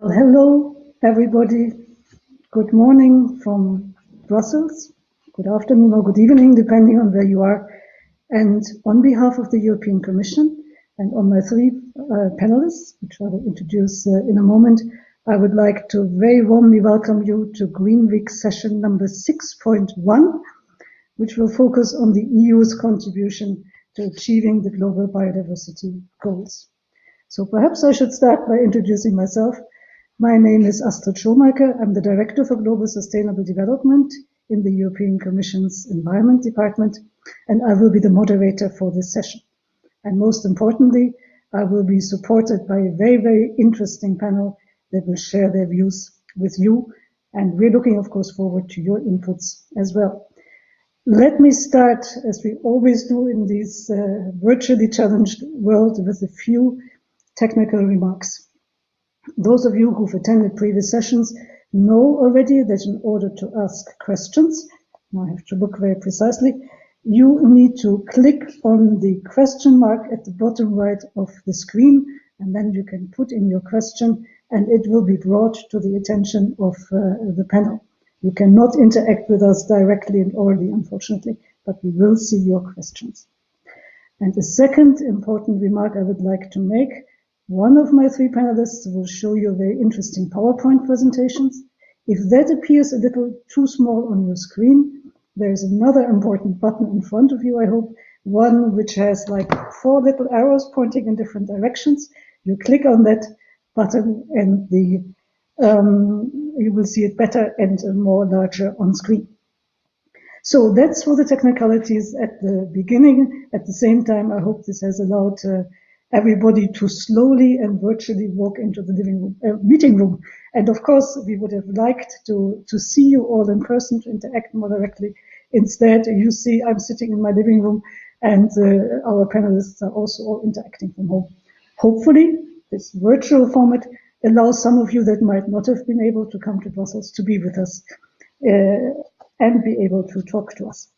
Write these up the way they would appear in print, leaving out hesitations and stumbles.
Well, hello, everybody. Good morning from Brussels. Good afternoon or good evening, depending on where you are. And on behalf of the European Commission and on my three panelists, which I will introduce in a moment, I would like to very warmly welcome you to Green Week session number 6.1, which will focus on the EU's contribution to achieving the global biodiversity goals. So perhaps I should start by introducing myself. My name is Astrid Schomaker. I'm the Director for Global Sustainable Development in the European Commission's Environment Department, and I will be the moderator for this session. And most importantly, I will be supported by a very, very interesting panel that will share their views with you, and we're looking, of course, forward to your inputs as well. Let me start, as we always do in this virtually challenged world, with a few technical remarks. Those of you who've attended previous sessions know already that in order to ask questions, now I have to look very precisely, you need to click on the question mark at the bottom right of the screen, and then you can put in your question, and it will be brought to the attention of the panel. You cannot interact with us directly and orally, unfortunately, but we will see your questions. And the second important remark I would like to make: one of my three panelists will show you very interesting PowerPoint presentations. If that appears a little too small on your screen, there is another important button in front of you, I hope, one which has like 4 little arrows pointing in different directions. You click on that button and you will see it better and more larger on screen. So that's for the technicalities at the beginning. At the same time, I hope this has allowed everybody to slowly and virtually walk into the meeting room. And of course, we would have liked to see you all in person, to interact more directly. Instead, you see I'm sitting in my living room, and our panelists are also all interacting from home. Hopefully, this virtual format allows some of you that might not have been able to come to Brussels to be with us and be able to talk to us.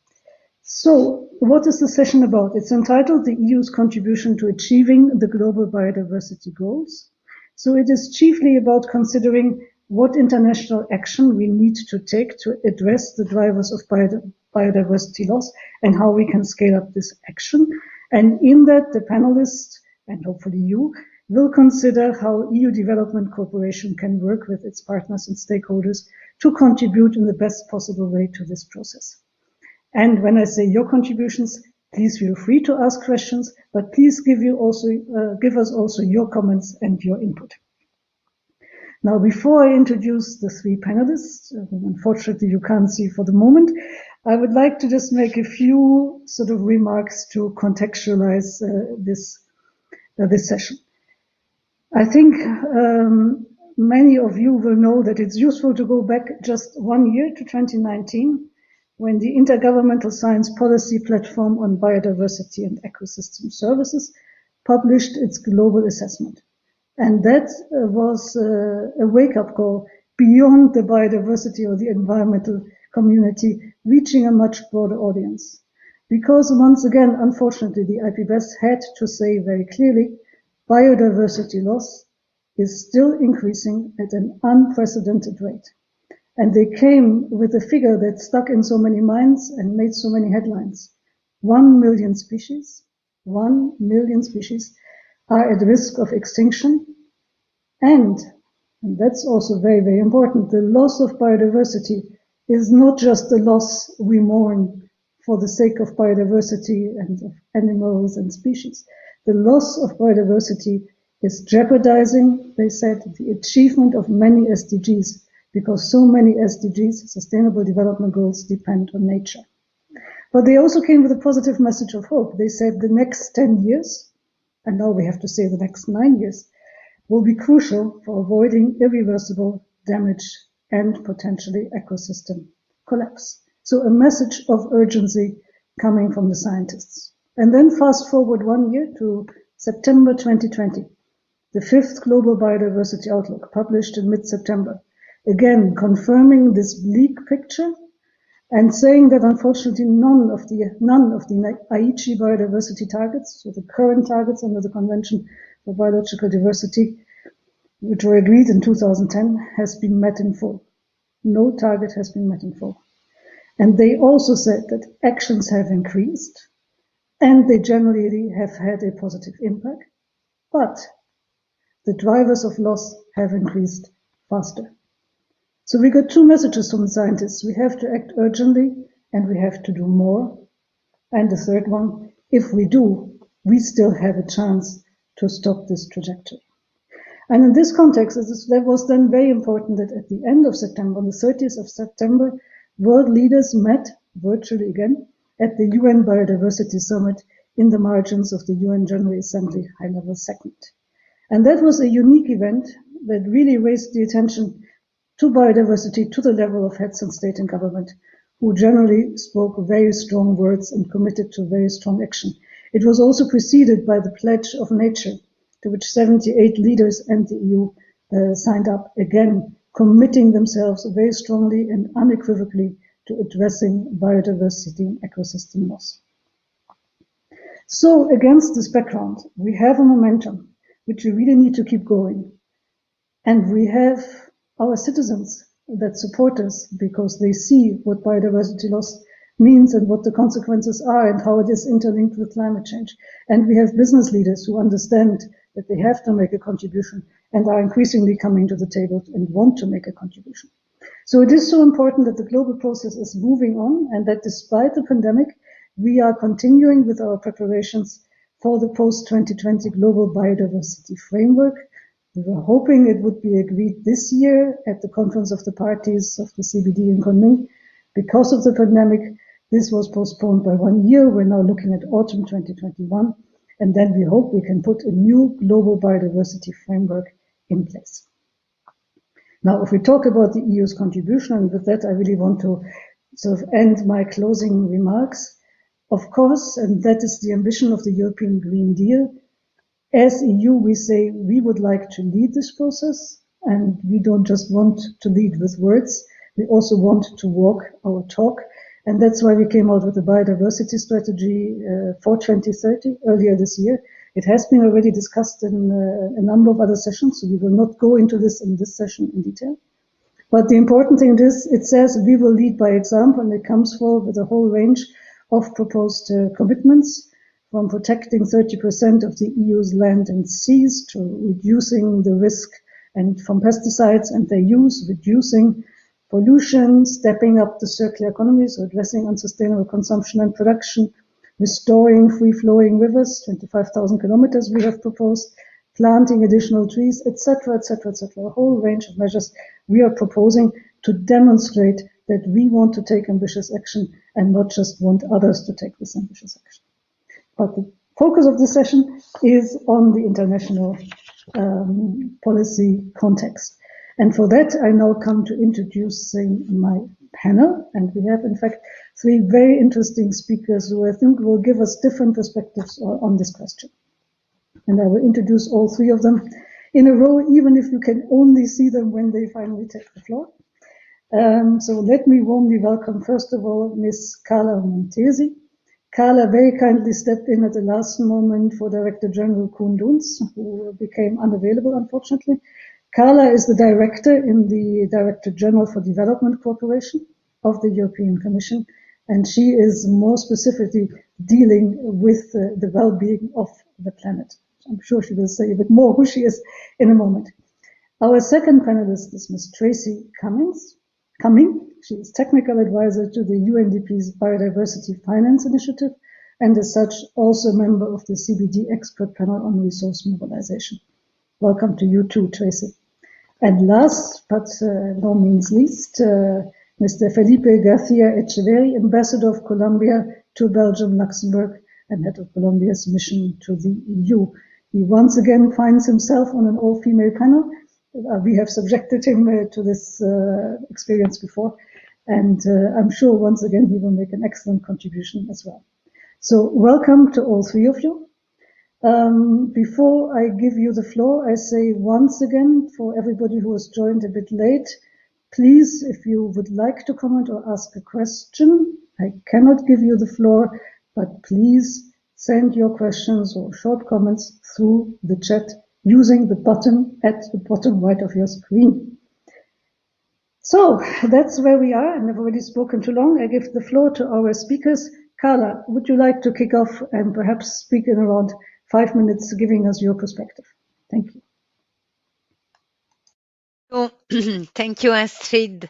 So, what is the session about? It's entitled The EU's Contribution to Achieving the Global Biodiversity Goals. So it is chiefly about considering what international action we need to take to address the drivers of biodiversity loss and how we can scale up this action. And in that, the panelists, and hopefully you, will consider how EU development cooperation can work with its partners and stakeholders to contribute in the best possible way to this process. And when I say your contributions, please feel free to ask questions, but please give us also your comments and your input. Now, before I introduce the three panelists, whom unfortunately you can't see for the moment, I would like to just make a few sort of remarks to contextualize this session. I think many of you will know that it's useful to go back just 1 year to 2019, when the Intergovernmental Science Policy Platform on Biodiversity and Ecosystem Services published its global assessment. And that was a wake-up call beyond the biodiversity or the environmental community, reaching a much broader audience. Because once again, unfortunately, the IPBES had to say very clearly, biodiversity loss is still increasing at an unprecedented rate. And they came with a figure that stuck in so many minds and made so many headlines. 1 million species are at risk of extinction. And that's also very, very important, the loss of biodiversity is not just the loss we mourn for the sake of biodiversity and of animals and species. The loss of biodiversity is jeopardizing, they said, the achievement of many SDGs, because so many SDGs, Sustainable Development Goals, depend on nature. But they also came with a positive message of hope. They said the next 10 years, and now we have to say the next 9 years, will be crucial for avoiding irreversible damage and potentially ecosystem collapse. So a message of urgency coming from the scientists. And then fast forward 1 year to September 2020, the 5th Global Biodiversity Outlook, published in mid-September. Again, confirming this bleak picture and saying that unfortunately none of the Aichi biodiversity targets, so the current targets under the Convention for Biological Diversity, which were agreed in 2010, has been met in full. No target has been met in full. And they also said that actions have increased and they generally have had a positive impact, but the drivers of loss have increased faster. So we got two messages from the scientists. We have to act urgently and we have to do more. And the third one, if we do, we still have a chance to stop this trajectory. And in this context, that was then very important that at the end of September, on the 30th of September, world leaders met virtually again at the UN Biodiversity Summit in the margins of the UN General Assembly High-Level Second. And that was a unique event that really raised the attention to biodiversity to the level of heads of state and government, who generally spoke very strong words and committed to very strong action. It was also preceded by the Pledge of Nature, to which 78 leaders and the EU signed up, again, committing themselves very strongly and unequivocally to addressing biodiversity and ecosystem loss. So against this background, we have a momentum which we really need to keep going. And we have our citizens that support us because they see what biodiversity loss means and what the consequences are and how it is interlinked with climate change. And we have business leaders who understand that they have to make a contribution and are increasingly coming to the table and want to make a contribution. So it is so important that the global process is moving on and that despite the pandemic, we are continuing with our preparations for the post-2020 global biodiversity framework. We were hoping it would be agreed this year at the Conference of the Parties of the CBD in Cumming. Because of the pandemic, this was postponed by 1 year. We're now looking at autumn 2021, and then we hope we can put a new global biodiversity framework in place. Now, if we talk about the EU's contribution, and with that I really want to sort of end my closing remarks, of course, and that is the ambition of the European Green Deal. As EU, we say we would like to lead this process, and we don't just want to lead with words. We also want to walk our talk, and that's why we came out with the biodiversity strategy for 2030 earlier this year. It has been already discussed in a number of other sessions, so we will not go into this in this session in detail. But the important thing is, it says we will lead by example, and it comes forward with a whole range of proposed commitments, from protecting 30% of the EU's land and seas to reducing the risk and from pesticides and their use, reducing pollution, stepping up the circular economy, so addressing unsustainable consumption and production, restoring free-flowing rivers, 25,000 kilometers we have proposed, planting additional trees, etc., etc., etc. A whole range of measures we are proposing to demonstrate that we want to take ambitious action and not just want others to take this ambitious action. But the focus of this session is on the international policy context. And for that, I now come to introducing my panel. And we have, in fact, three very interesting speakers who I think will give us different perspectives on this question. And I will introduce all three of them in a row, even if you can only see them when they finally take the floor. So let me warmly welcome, first of all, Ms. Carla Montesi. Carla very kindly stepped in at the last moment for Director-General Kuhn-Duns, who became unavailable, unfortunately. Carla is the director in the Directorate-General for Development Cooperation of the European Commission, and she is more specifically dealing with the well-being of the planet. I'm sure she will say a bit more who she is in a moment. Our second panelist is Ms. Tracey Cumming. She is technical advisor to the UNDP's Biodiversity Finance Initiative, and as such, also a member of the CBD expert panel on resource mobilization. Welcome to you too, Tracey. And last, but no means least, Mr. Felipe Garcia Echeverri, Ambassador of Colombia to Belgium, Luxembourg, and head of Colombia's mission to the EU. He once again finds himself on an all-female panel. We have subjected him to this experience before, and I'm sure once again he will make an excellent contribution as well. So welcome to all three of you. Before I give you the floor, I say once again, for everybody who has joined a bit late, please, if you would like to comment or ask a question, I cannot give you the floor, but please send your questions or short comments through the chat using the button at the bottom right of your screen. So that's where we are, and I've already spoken too long. I give the floor to our speakers. Carla, would you like to kick off and perhaps speak in around 5 minutes, giving us your perspective? Thank you. Thank you, Astrid.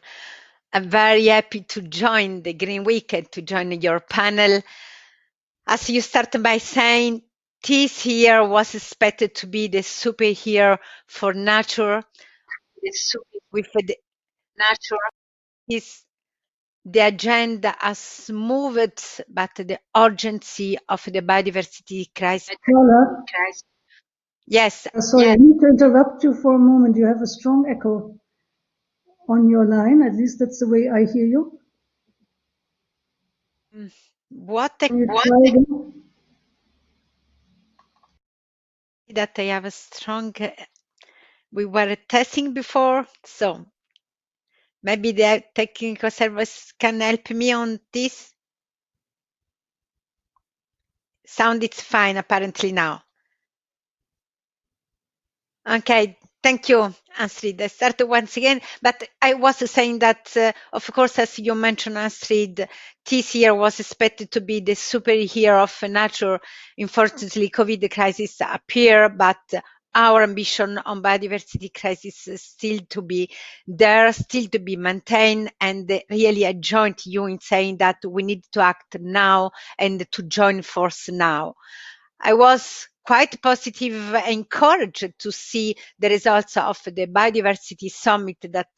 I'm very happy to join the Green Week and to join your panel. As you started by saying, this year was expected to be the superhero for nature. With the nature, the agenda has moved, but the urgency of the biodiversity crisis. Carla? Yes. Sorry, I need to interrupt you for a moment. You have a strong echo on your line. At least that's the way I hear you. What Can you try again? That I have a strong. We were testing before, so maybe the technical service can help me on this. Sound it's fine apparently now. Okay, thank you, Astrid. I start once again, but I was saying that, of course, as you mentioned, Astrid, this year was expected to be the superhero of nature. Unfortunately, COVID crisis appeared, but our ambition on biodiversity crisis is still to be there, still to be maintained, and really I joined you in saying that we need to act now and to join force now. I was quite positive, encouraged to see the results of the Biodiversity Summit that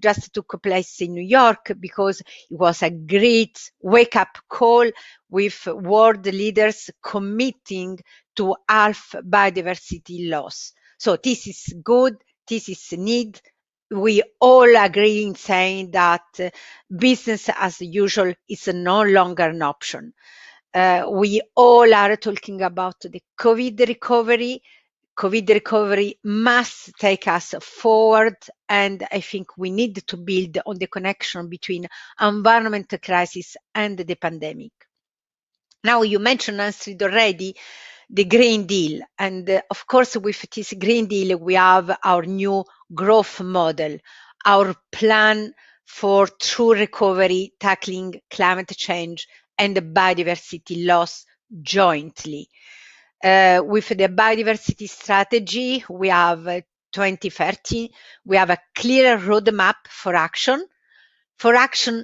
just took place in New York, because it was a great wake-up call with world leaders committing to half biodiversity loss. So this is good, this is need. We all agree in saying that business as usual is no longer an option. We all are talking about the COVID recovery. COVID recovery must take us forward, and I think we need to build on the connection between environmental crisis and the pandemic. Now, you mentioned, Astrid, already the Green Deal. And of course, with this Green Deal, we have our new growth model, our plan for true recovery, tackling climate change and the biodiversity loss jointly. With the biodiversity strategy, we have 2030, we have a clear roadmap for action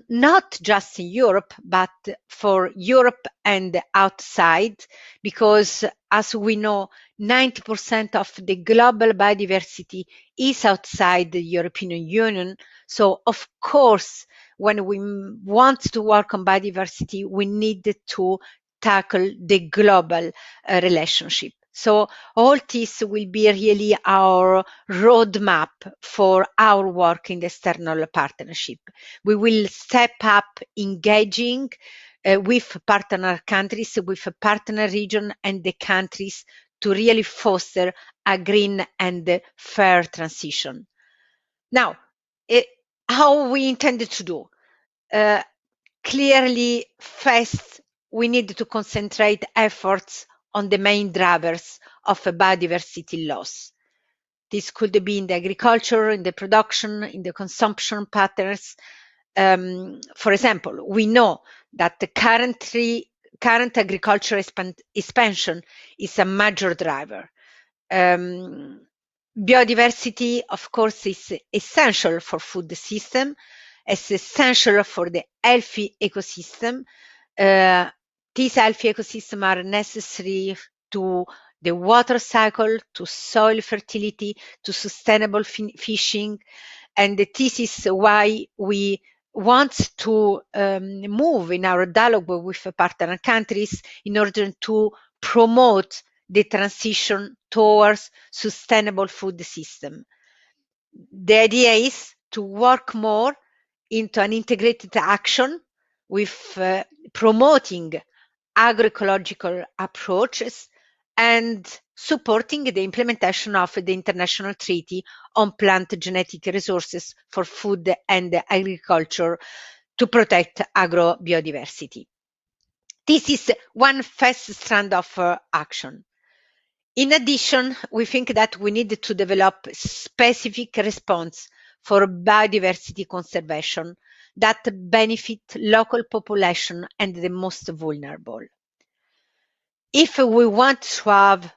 not just in Europe, but for Europe and outside, because as we know, 90% of the global biodiversity is outside the European Union. So of course, when we want to work on biodiversity, we need to tackle the global relationship. So all this will be really our roadmap for our work in the external partnership. We will step up engaging with partner countries, with a partner region and the countries to really foster a green and fair transition. Now, how we intended to do? Clearly, first, we need to concentrate efforts on the main drivers of biodiversity loss. This could be in the agriculture, in the production, in the consumption patterns. For example, we know that the current agriculture expansion is a major driver. Biodiversity, of course, is essential for food system. It's essential for the healthy ecosystem. These healthy ecosystems are necessary to the water cycle, to soil fertility, to sustainable fishing. And this is why we want to move in our dialogue with partner countries in order to promote the transition towards sustainable food system. The idea is to work more into an integrated action with promoting agroecological approaches and supporting the implementation of the International Treaty on Plant Genetic Resources for Food and Agriculture to protect agrobiodiversity. This is one first strand of action. In addition, we think that we need to develop specific response for biodiversity conservation that benefit local population and the most vulnerable. If we want to have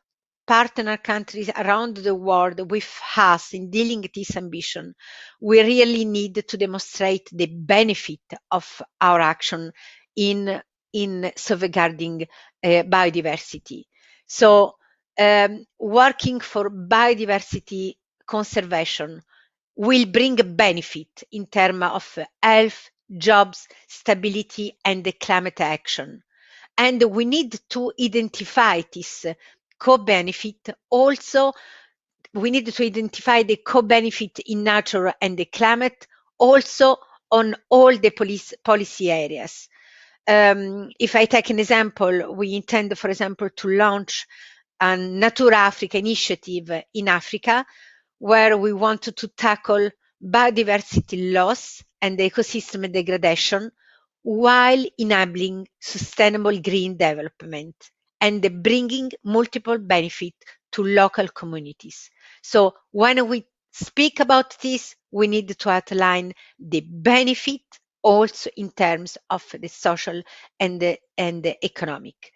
partner countries around the world with us in dealing with this ambition, we really need to demonstrate the benefit of our action in safeguarding biodiversity. So working for biodiversity conservation will bring a benefit in terms of health, jobs, stability, and climate action. And we need to identify this co-benefit. Also, we need to identify the co-benefit in nature and the climate, also on all the policy areas. If I take an example, we intend, for example, to launch a Natura Africa initiative in Africa, where we want to tackle biodiversity loss and ecosystem degradation while enabling sustainable green development and bringing multiple benefits to local communities. So when we speak about this, we need to outline the benefit also in terms of the social and the economic.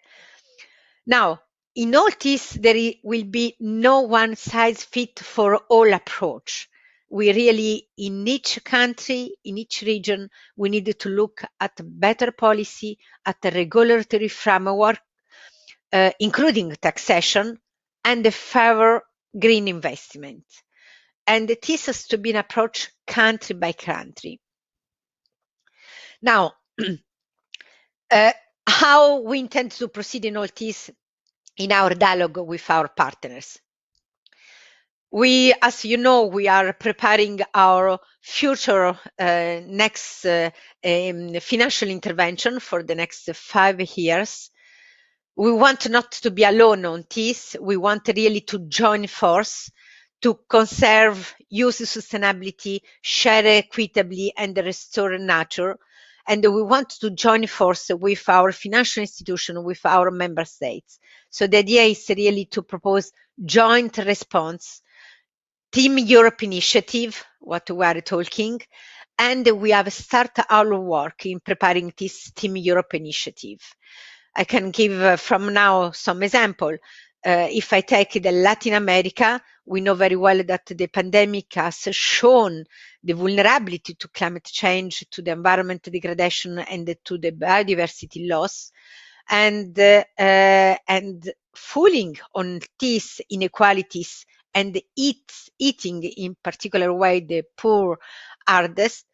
Now, in all this, there will be no one size fit for all approach. We really, in each country, in each region, we need to look at better policy, at a regulatory framework, including taxation, and a favour green investment. And this has to be an approach country by country. Now, how we intend to proceed in all this in our dialogue with our partners. We, as you know, we are preparing our future next financial intervention for the next 5 years. We want not to be alone on this. We want really to join force to conserve, use sustainability, share equitably, and restore nature. And we want to join force with our financial institution, with our member states. So the idea is really to propose joint response, Team Europe initiative, what we are talking, and we have started our work in preparing this Team Europe initiative. I can give from now some example. If I take the Latin America, we know very well that the pandemic has shown the vulnerability to climate change, to the environment degradation, and to the biodiversity loss, and falling on these inequalities and eating in particular way the poor hardest.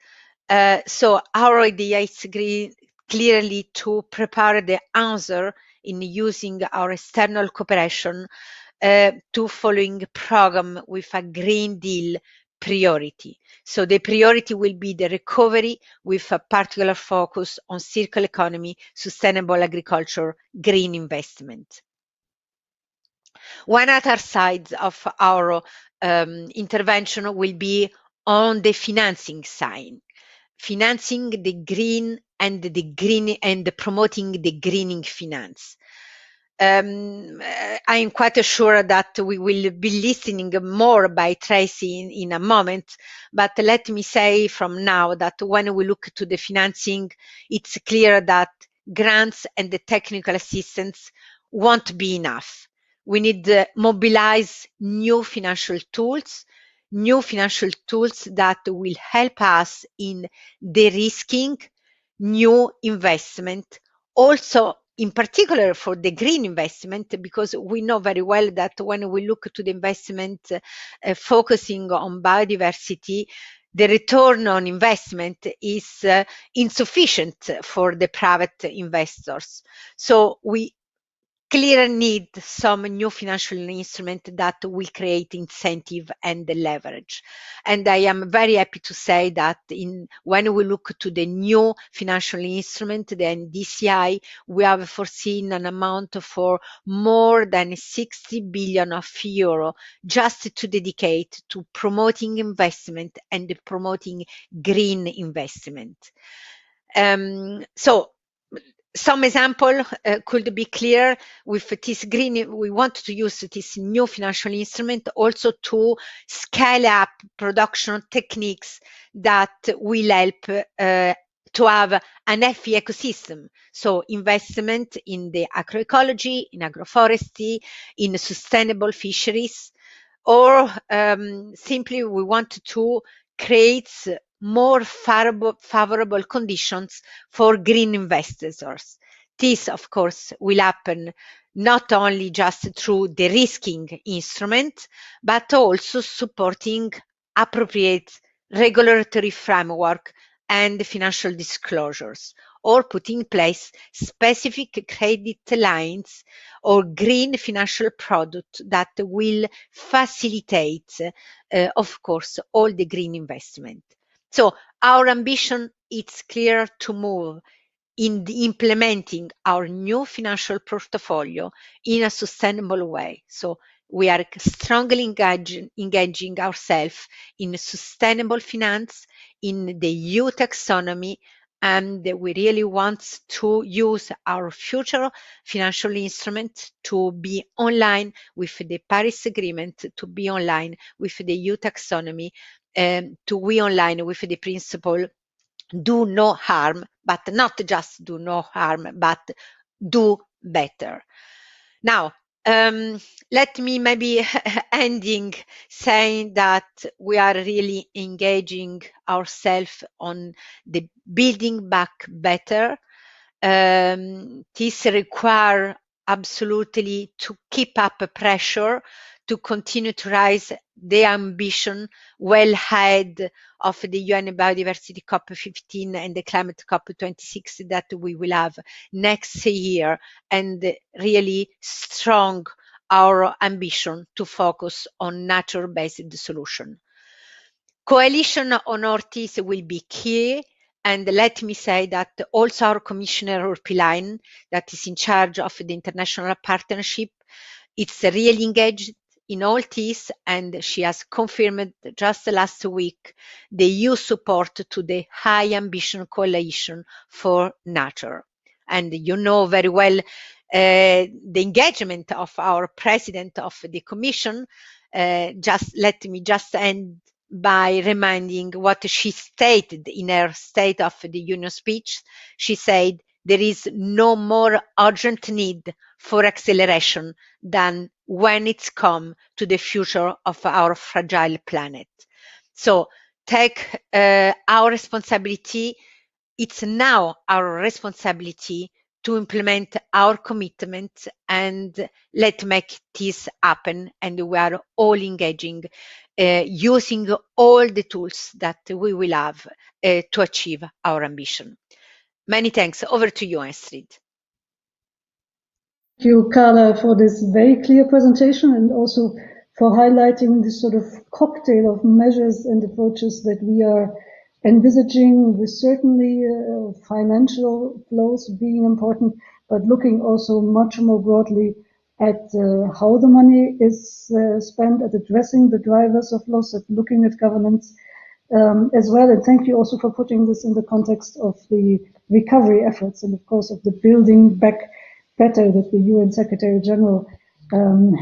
So our idea is clearly to prepare the answer in using our external cooperation to following program with a Green Deal priority. So the priority will be the recovery with a particular focus on circular economy, sustainable agriculture, green investment. One other side of our intervention will be on the financing side, financing the green and promoting the greening finance. I am quite sure that we will be listening more by Tracey in a moment, but let me say from now that when we look to the financing, it's clear that grants and the technical assistance won't be enough. We need to mobilize new financial tools that will help us in de-risking new investment, also in particular for the green investment, because we know very well that when we look to the investment focusing on biodiversity, the return on investment is insufficient for the private investors. So we clearly need some new financial instrument that will create incentive and leverage. And I am very happy to say that when we look to the new financial instrument, the NDCI, we have foreseen an amount for more than 60 billion of euro just to dedicate to promoting investment and promoting green investment. So some example could be clear with this green. We want to use this new financial instrument also to scale up production techniques that will help to have an healthy ecosystem. So investment in the agroecology, in agroforestry, in sustainable fisheries, or simply we want to create more favorable conditions for green investors. This, of course, will happen not only just through the risking instrument, but also supporting appropriate regulatory framework and financial disclosures, or put in place specific credit lines or green financial product that will facilitate, of course, all the green investment. So our ambition is clear to move in implementing our new financial portfolio in a sustainable way. So we are strongly engaging ourselves in sustainable finance, in the EU taxonomy, and we really want to use our future financial instrument to be online with the Paris Agreement, to be online with the EU taxonomy, to be online with the principle do no harm, but not just do no harm, but do better. Now, let me maybe ending saying that we are really engaging ourselves on the building back better. This require absolutely to keep up pressure, to continue to raise the ambition well ahead of the UN Biodiversity COP15 and the Climate COP26 that we will have next year, and really strong our ambition to focus on nature-based solution. Coalition on Northeast will be key. And let me say that also our Commissioner Urpilainen, that is in charge of the international partnership, it's really engaged in all this, and she has confirmed just last week the EU support to the High Ambition Coalition for Nature. And you know very well the engagement of our President of the Commission. Let me end by reminding what she stated in her State of the Union speech. She said, there is no more urgent need for acceleration than when it's come to the future of our fragile planet. So take our responsibility. It's now our responsibility to implement our commitment, and let's make this happen. And we are all engaging, using all the tools that we will have to achieve our ambition. Many thanks. Over to you, Astrid. Thank you, Carla, for this very clear presentation and also for highlighting this sort of cocktail of measures and approaches that we are envisaging, with certainly financial flows being important, but looking also much more broadly at how the money is spent, at addressing the drivers of loss, at looking at governance as well. And thank you also for putting this in the context of the recovery efforts and, of course, of the building back better that the UN Secretary-General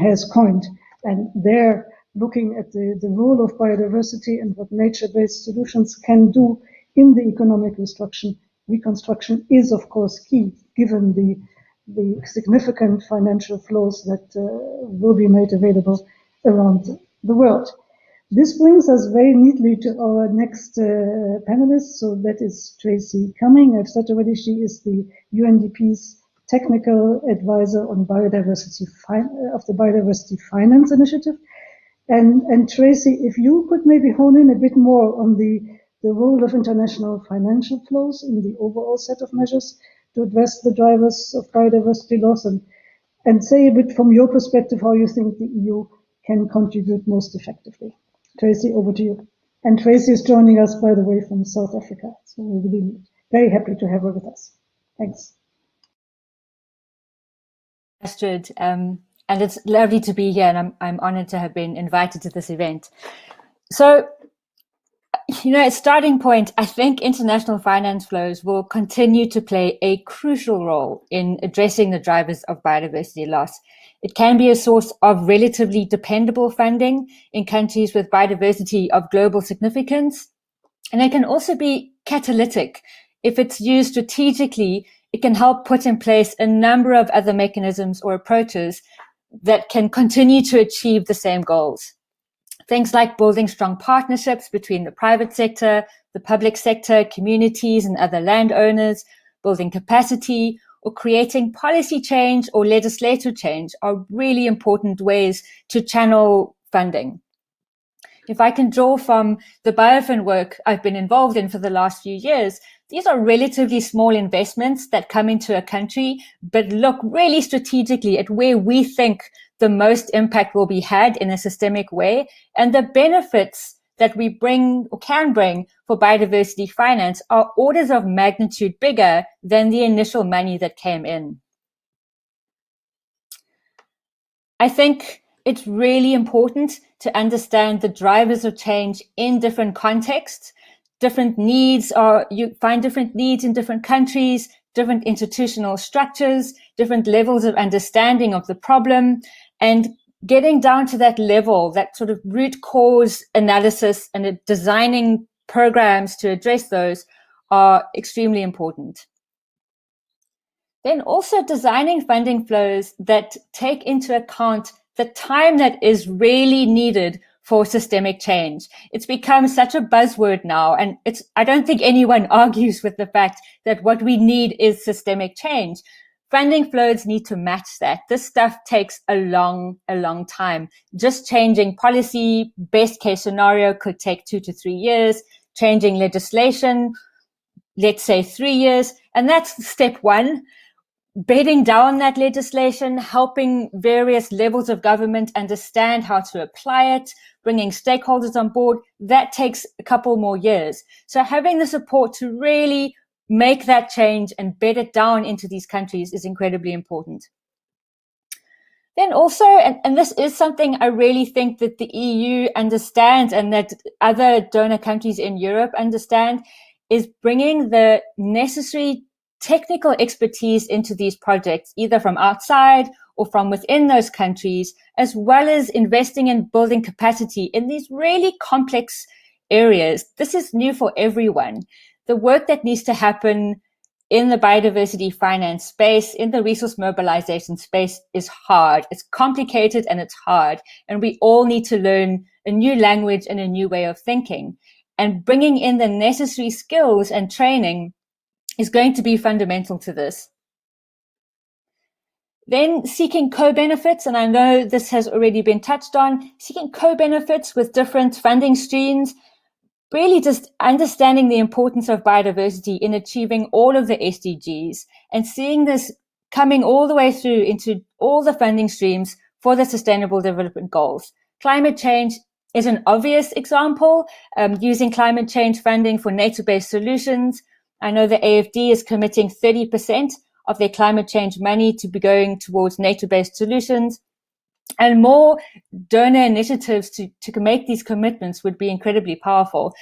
has coined. And there, looking at the role of biodiversity and what nature-based solutions can do in the economic reconstruction is, of course, key, given the significant financial flows that will be made available around the world. This brings us very neatly to our next panelist. So that is Tracey Cumming. I've said already she is the UNDP's technical advisor on biodiversity of the Biodiversity Finance Initiative. And Tracey, if you could maybe hone in a bit more on the role of international financial flows in the overall set of measures to address the drivers of biodiversity loss, and say a bit from your perspective how you think the EU can contribute most effectively. Tracey, over to you. And Tracey is joining us, by the way, from South Africa. So we're really very happy to have her with us. Thanks. Astrid, and it's lovely to be here, and I'm honored to have been invited to this event. So, At starting point, I think international finance flows will continue to play a crucial role in addressing the drivers of biodiversity loss. It can be a source of relatively dependable funding in countries with biodiversity of global significance. And it can also be catalytic. If it's used strategically, it can help put in place a number of other mechanisms or approaches that can continue to achieve the same goals. Things like building strong partnerships between the private sector, the public sector, communities, and other landowners, building capacity, or creating policy change or legislative change are really important ways to channel funding. If I can draw from the biofin work I've been involved in for the last few years, these are relatively small investments that come into a country, but look really strategically at where we think the most impact will be had in a systemic way, and the benefits that we bring or can bring for biodiversity finance are orders of magnitude bigger than the initial money that came in. I think it's really important to understand the drivers of change in different contexts. You find different needs in different countries, different institutional structures, different levels of understanding of the problem, and getting down to that level, that sort of root cause analysis and designing programs to address those are extremely important. Then also designing funding flows that take into account the time that is really needed for systemic change. It's become such a buzzword now, and I don't think anyone argues with the fact that what we need is systemic change. Funding flows need to match that. This stuff takes a long time. Just changing policy, best case scenario, could take 2 to 3 years. Changing legislation, let's say 3 years. And that's step one. Bedding down that legislation, helping various levels of government understand how to apply it, bringing stakeholders on board, that takes a couple more years. So having the support to really make that change and bed it down into these countries is incredibly important. Then also, and this is something I really think that the EU understands and that other donor countries in Europe understand, is bringing the necessary technical expertise into these projects, either from outside or from within those countries, as well as investing in building capacity in these really complex areas. This is new for everyone. The work that needs to happen in the biodiversity finance space, in the resource mobilization space, is hard. It's complicated and it's hard. And we all need to learn a new language and a new way of thinking. And bringing in the necessary skills and training is going to be fundamental to this. Then seeking co-benefits, and I know this has already been touched on, seeking co-benefits with different funding streams, really just understanding the importance of biodiversity in achieving all of the SDGs and seeing this coming all the way through into all the funding streams for the Sustainable Development Goals. Climate change is an obvious example, using climate change funding for nature-based solutions. I know the AFD is committing 30% of their climate change money to be going towards nature-based solutions. And more donor initiatives to make these commitments would be incredibly powerful.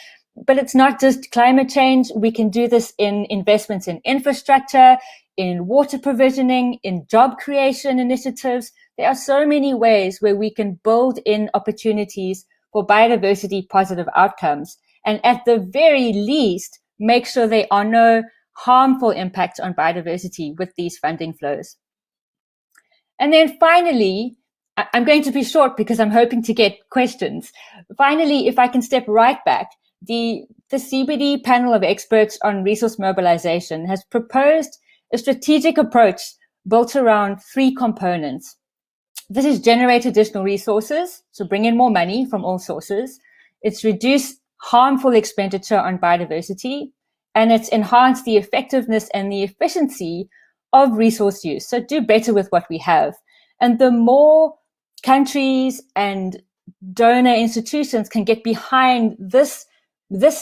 But it's not just climate change. We can do this in investments in infrastructure, in water provisioning, in job creation initiatives. There are so many ways where we can build in opportunities for biodiversity positive outcomes. And at the very least, make sure there are no harmful impacts on biodiversity with these funding flows. And then finally, I'm going to be short because I'm hoping to get questions. Finally, if I can step right back, the CBD panel of experts on resource mobilization has proposed a strategic approach built around 3 components. This is generate additional resources, so bring in more money from all sources. It's reduce harmful expenditure on biodiversity, and it's enhance the effectiveness and the efficiency of resource use. So do better with what we have. And the more countries and donor institutions can get behind this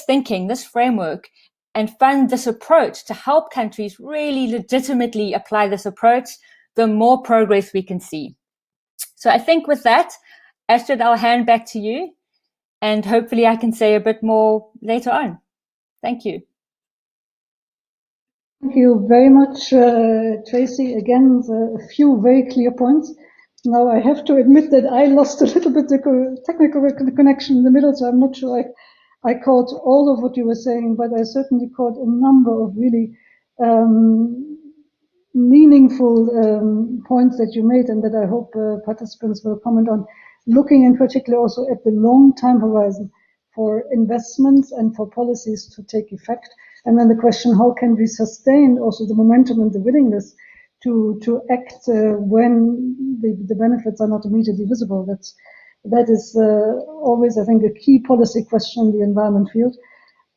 thinking, this framework, and fund this approach to help countries really legitimately apply this approach, the more progress we can see. So I think with that, Astrid, I'll hand back to you. and hopefully I can say a bit more later on. Thank you. Thank you very much, Tracey. Again, a few very clear points. Now, I have to admit that I lost a little bit the technical connection in the middle, so I'm not sure I caught all of what you were saying, but I certainly caught a number of really meaningful points that you made, and that I hope participants will comment on, looking in particular also at the long time horizon for investments and for policies to take effect. And then the question, how can we sustain also the momentum and the willingness to act when the benefits are not immediately visible? That is always, I think, a key policy question in the environment field.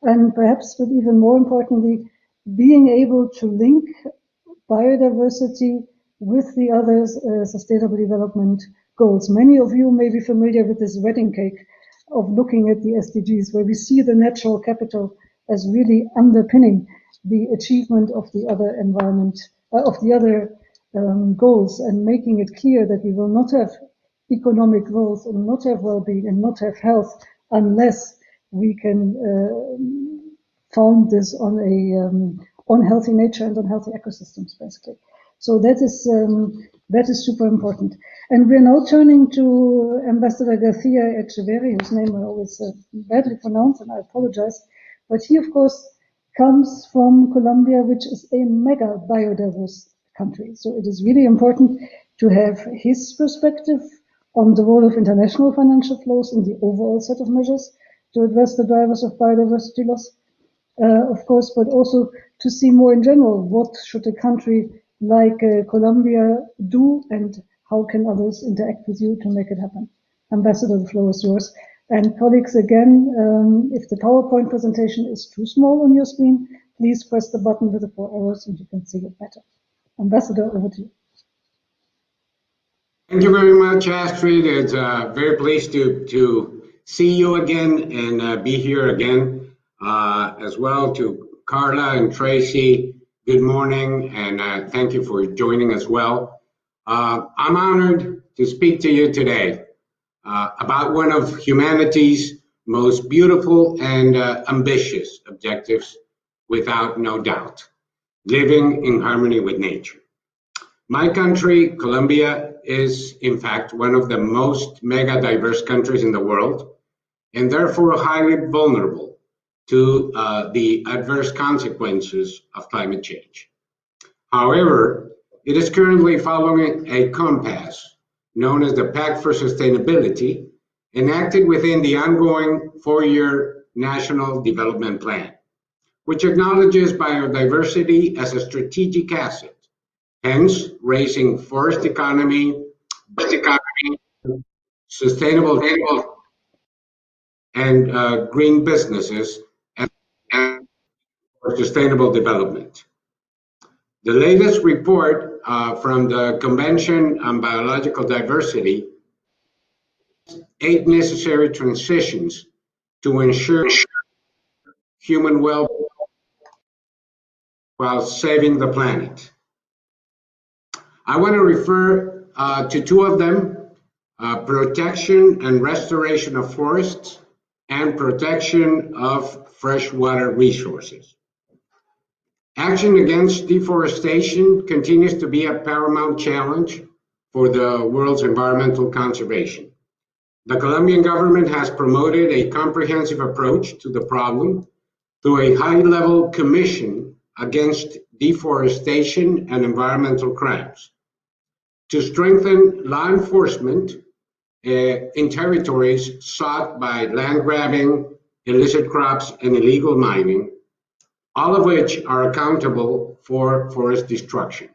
And perhaps, but even more importantly, being able to link biodiversity with the other sustainable development goals. Many of you may be familiar with this wedding cake of looking at the SDGs, where we see the natural capital as really underpinning the achievement of the other environment, of the other goals, and making it clear that we will not have economic growth and not have well-being and not have health unless we can found this on healthy nature and on healthy ecosystems, basically. So that is super important. And we're now turning to Ambassador Garcia Echeverri, whose name I always badly pronounce, and I apologize. But he, of course, comes from Colombia, which is a mega biodiverse country. So it is really important to have his perspective on the role of international financial flows in the overall set of measures to address the drivers of biodiversity loss, of course, but also to see more in general, what should a country like Colombia do, and how can others interact with you to make it happen? Ambassador, the floor is yours. And colleagues, again, if the PowerPoint presentation is too small on your screen, please press the button with the 4 arrows and you can see it better. Ambassador, over to you. Thank you very much, Astrid. It's very pleased to see you again and be here again, as well to Carla and Tracey. Good morning, and thank you for joining as well. I'm honored to speak to you today about one of humanity's most beautiful and ambitious objectives, without no doubt, living in harmony with nature. My country, Colombia, is in fact one of the most mega diverse countries in the world, and therefore highly vulnerable to the adverse consequences of climate change. However, it is currently following a compass known as the Pact for Sustainability, enacted within the ongoing 4-year National Development Plan, which acknowledges biodiversity as a strategic asset, hence raising forest economy, sustainable and green businesses, and for sustainable development. The latest report from the Convention on Biological Diversity, 8 necessary transitions to ensure human well-being while saving the planet. I want to refer to 2 of them, protection and restoration of forests and protection of freshwater resources. Action against deforestation continues to be a paramount challenge for the world's environmental conservation. The Colombian government has promoted a comprehensive approach to the problem through a high-level commission against deforestation and environmental crimes to strengthen law enforcement in territories sought by land grabbing, illicit crops, and illegal mining, all of which are accountable for forest destruction.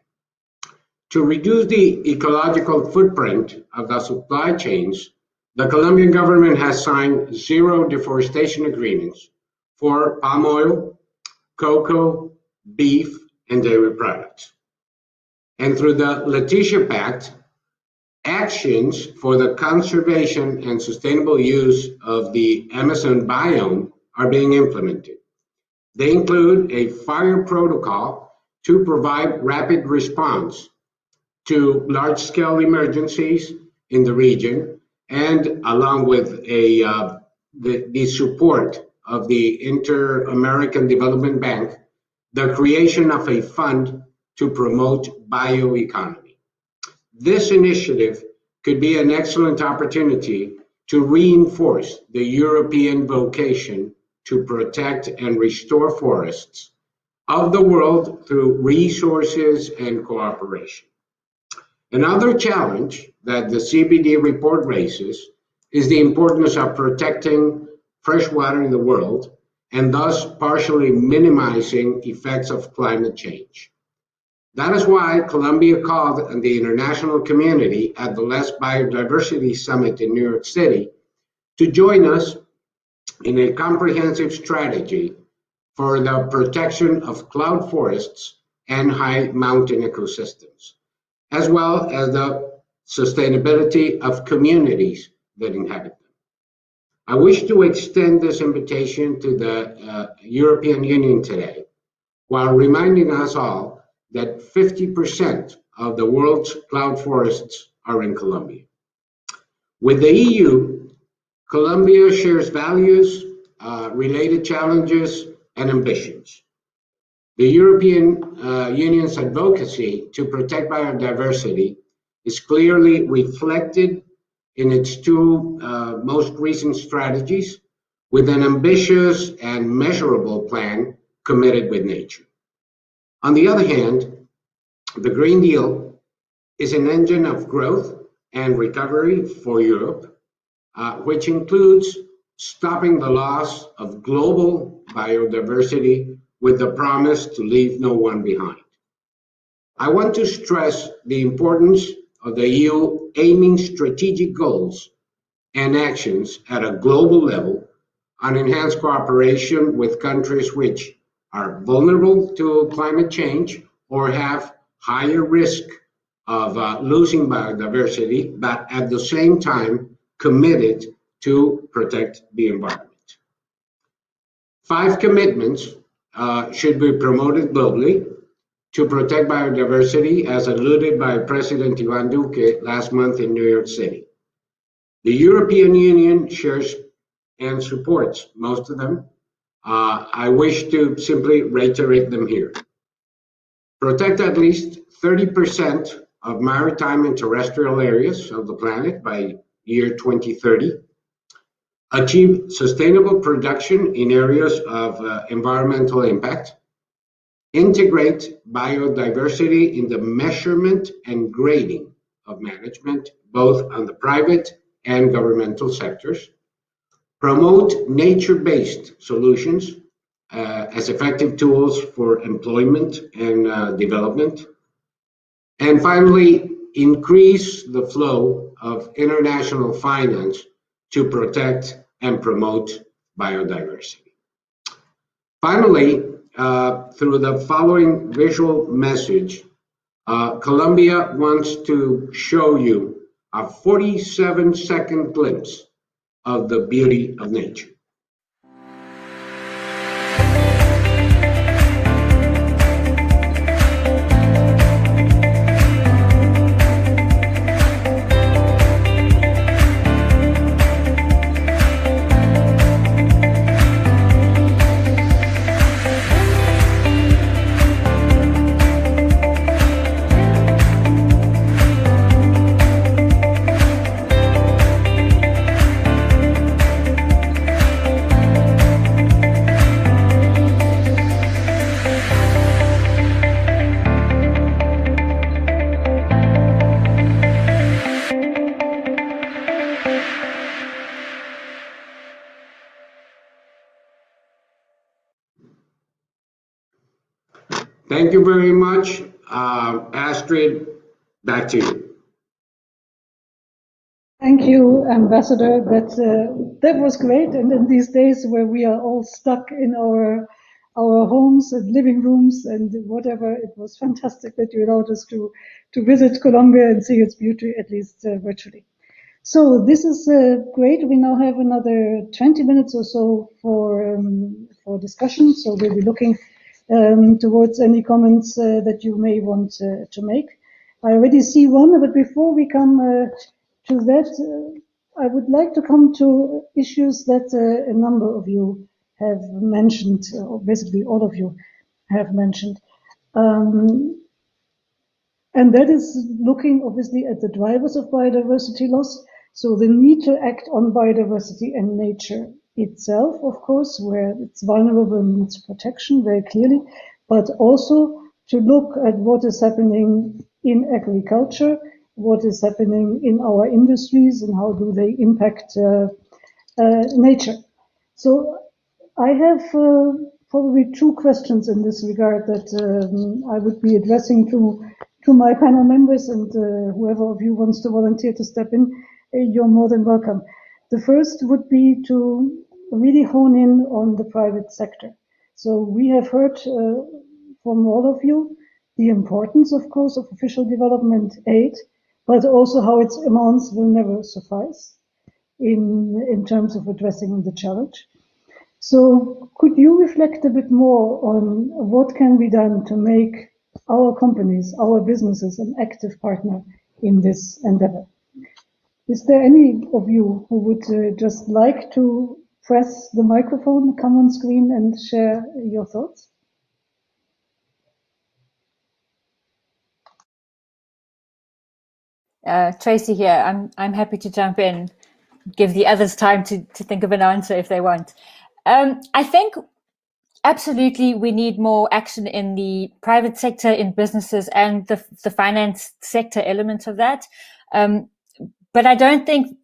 To reduce the ecological footprint of the supply chains, the Colombian government has signed 0 deforestation agreements for palm oil, cocoa, beef, and dairy products. And through the Leticia Pact, actions for the conservation and sustainable use of the Amazon biome are being implemented. They include a fire protocol to provide rapid response to large-scale emergencies in the region, and along with a the support of the Inter-American Development Bank the creation of a fund to promote bioeconomy. This initiative could be an excellent opportunity to reinforce the European vocation to protect and restore forests of the world through resources and cooperation. Another challenge that the CBD report raises is the importance of protecting fresh water in the world and thus partially minimizing effects of climate change. That is why Colombia called on the international community at the last Biodiversity Summit in New York City to join us in a comprehensive strategy for the protection of cloud forests and high mountain ecosystems, as well as the sustainability of communities that inhabit them. I wish to extend this invitation to the European Union today, while reminding us all that 50% of the world's cloud forests are in Colombia. With the EU, Colombia shares values, related challenges, and ambitions. The European Union's advocacy to protect biodiversity is clearly reflected in its two most recent strategies, with an ambitious and measurable plan committed with nature. On the other hand, the Green Deal is an engine of growth and recovery for Europe, which includes stopping the loss of global biodiversity with the promise to leave no one behind. I want to stress the importance of the EU aiming strategic goals and actions at a global level on enhanced cooperation with countries which are vulnerable to climate change or have higher risk of losing biodiversity, but at the same time committed to protect the environment. 5 commitments should be promoted globally to protect biodiversity, as alluded by President Iván Duque last month in New York City. The European Union shares and supports most of them. I wish to simply reiterate them here. Protect at least 30% of maritime and terrestrial areas of the planet by year 2030. Achieve sustainable production in areas of environmental impact. Integrate biodiversity in the measurement and grading of management, both on the private and governmental sectors. Promote nature-based solutions as effective tools for employment and development. And finally, increase the flow of international finance to protect and promote biodiversity. Finally, through the following visual message, Colombia wants to show you a 47-second glimpse of the beauty of nature. Thank you very much. Astrid, back to you. Thank you, Ambassador. That was great. And in these days where we are all stuck in our homes and living rooms and whatever, it was fantastic that you allowed us to visit Colombia and see its beauty, at least virtually. So this is great. We now have another 20 minutes or so for discussion. So we'll be looking towards any comments that you may want to make. I already see one, but before we come to that, I would like to come to issues that a number of you have mentioned, or basically all of you have mentioned. And that is looking obviously at the drivers of biodiversity loss. So the need to act on biodiversity and nature itself, of course, where it's vulnerable and needs protection very clearly, but also to look at what is happening in agriculture, what is happening in our industries, and how do they impact nature. So I have probably two questions in this regard that I would be addressing to my panel members, and whoever of you wants to volunteer to step in, you're more than welcome. The first would be to really hone in on the private sector. So we have heard from all of you the importance, of course, of official development aid, but also how its amounts will never suffice in terms of addressing the challenge. So could you reflect a bit more on what can be done to make our companies, our businesses, an active partner in this endeavor? Is there any of you who would just like to press the microphone, come on screen and share your thoughts? Tracey here. I'm happy to jump in, give the others time to think of an answer if they want. I think absolutely we need more action in the private sector, in businesses, and the finance sector elements of that. But I don't think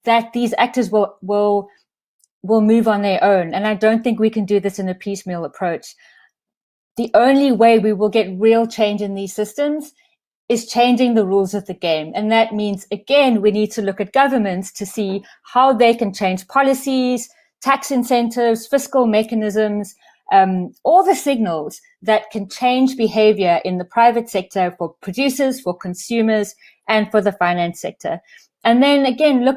that these actors will move on their own. And I don't think we can do this in a piecemeal approach. The only way we will get real change in these systems is changing the rules of the game. And that means, again, we need to look at governments to see how they can change policies, tax incentives, fiscal mechanisms, all the signals that can change behavior in the private sector for producers, for consumers, and for the finance sector. And then again,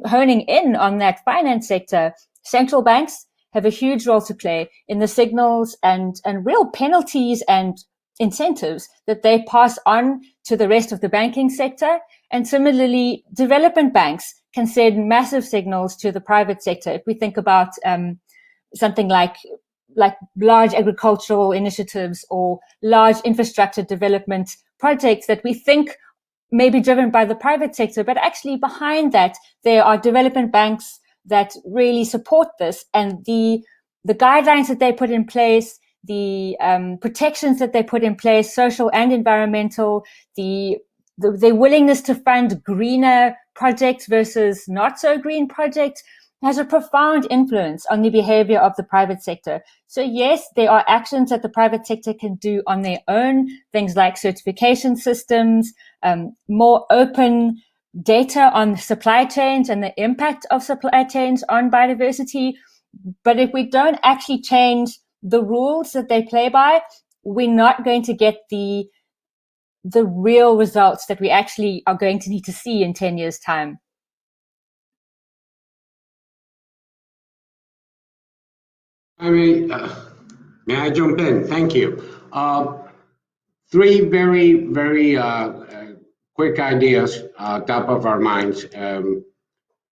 honing in on that finance sector, central banks have a huge role to play in the signals and real penalties and incentives that they pass on to the rest of the banking sector. And similarly, development banks can send massive signals to the private sector. If we think about something like large agricultural initiatives or large infrastructure development projects that we think may be driven by the private sector, but actually behind that, there are development banks that really support this, and the guidelines that they put in place, the protections that they put in place, social and environmental, the willingness to fund greener projects versus not so green projects has a profound influence on the behavior of the private sector. So yes, there are actions that the private sector can do on their own, things like certification systems, more open data on supply chains and the impact of supply chains on biodiversity. But if we don't actually change the rules that they play by, we're not going to get the real results that we actually are going to need to see in 10 years' time. I mean, may I jump in? Thank you. Three very, very quick ideas top of our minds.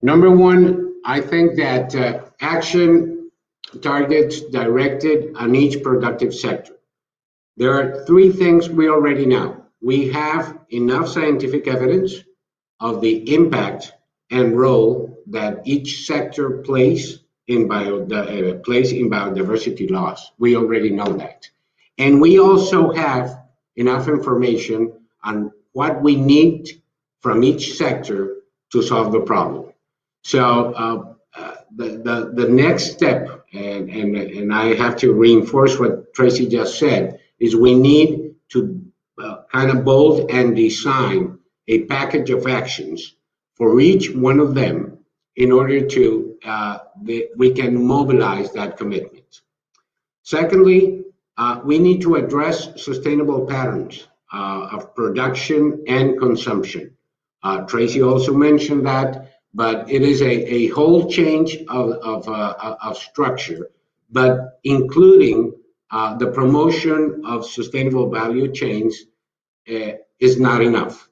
Number one, I think that action targets directed on each productive sector. There are three things we already know. We have enough scientific evidence of the impact and role that each sector plays in biodiversity loss. We already know that. And we also have enough information on what we need from each sector to solve the problem. So the next step, and I have to reinforce what Tracey just said, is we need to kind of bold and design a package of actions for each one of them in order to we can mobilize that commitment. Secondly, we need to address sustainable patterns of production and consumption. Tracey also mentioned that, but it is a whole change of structure, but including the promotion of sustainable value chains is not enough.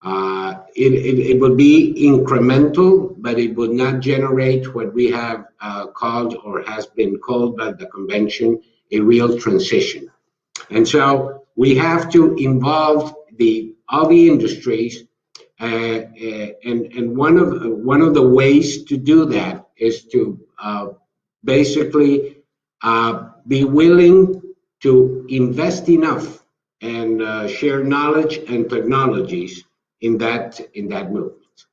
It would be incremental, but it would not generate what we have called or has been called by the convention a real transition. And so we have to involve all the industries, and one of the ways to do that is to basically be willing to invest enough and share knowledge and technologies in that movement.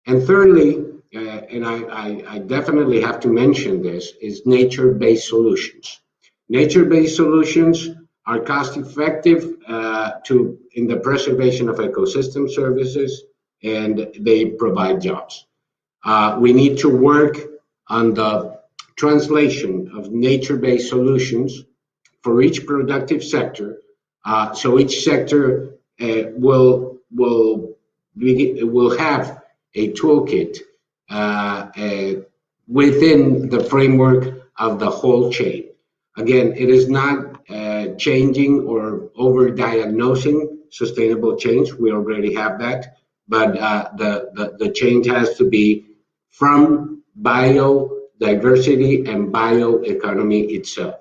And thirdly, and I definitely have to mention this, is nature-based solutions. Nature-based solutions are cost-effective in the preservation of ecosystem services, and they provide jobs. We need to work on the translation of nature-based solutions for each productive sector, so each sector will have a toolkit within the framework of the whole chain. Again, it is not changing or over-diagnosing sustainable change. We already have that, but the change has to be from biodiversity and bioeconomy itself.